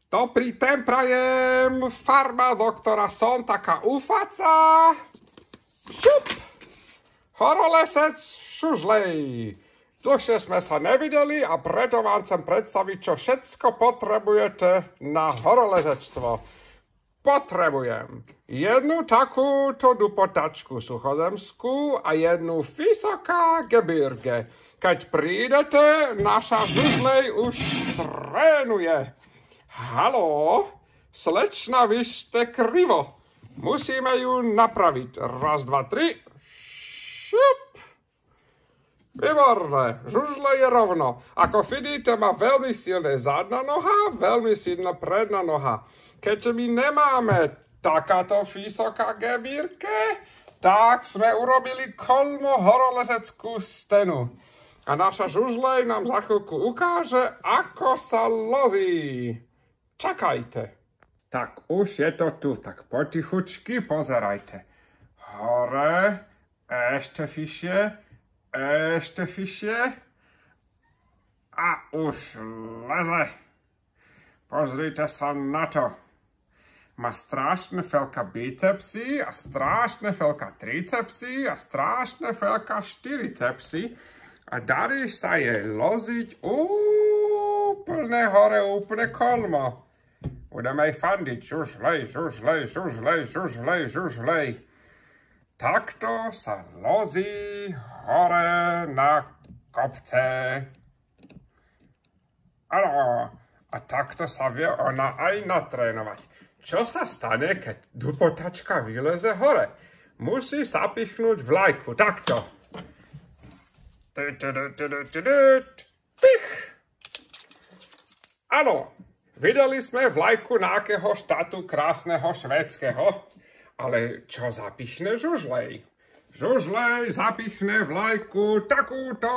Dobrý ten prajem, farma doktora som taká ufaca. Šup! Horolesec Šužlej. Dlhšie sme sa nevideli a preto vám chcem predstaviť, čo všetko potrebujete na horolezectvo. Potrebujem jednu takúto dupotačku suchozemskú a jednu vysoká gebirge. Keď prídete, naša Žužlej už trénuje. Haló, slečna, vy ste krivo. Musíme ju napraviť. Raz, dva, tri. Šup. Výborné, Žužle je rovno. Ako vidíte, má veľmi silné zadná noha, veľmi silná predná noha. Keďže my nemáme takáto vysoká gebírke, tak sme urobili kolmo horolezeckú stenu. A naša Žužlej nám za chvíľku ukáže, ako sa lozí. Čakajte. Tak už je to tu, tak potichučky pozerajte. Hore, ešte vyššie a už leze. Pozrite sa na to. Má strašne veľká bicepsy a strašne veľká tricepsy a strašne veľká štyricepsy a darí sa jej loziť úplne hore, úplne kolmo. Budeme jej fandiť. Žužlej, Žužlej, Žužlej, Žužlej, Žužlej. Takto sa lozí hore na kopce. Áno, a takto sa vie ona aj natrénovať. Čo sa stane, keď dupotačka vyleze hore? Musí zapichnúť vlajku. Takto. Pich. Áno. Videli sme vlajku nejakého štátu krásneho švédskeho, ale čo zapichne Žužlej? Žužlej zapichne vlajku takúto,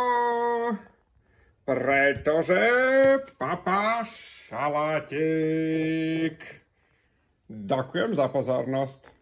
pretože papá šalátik. Ďakujem za pozornosť.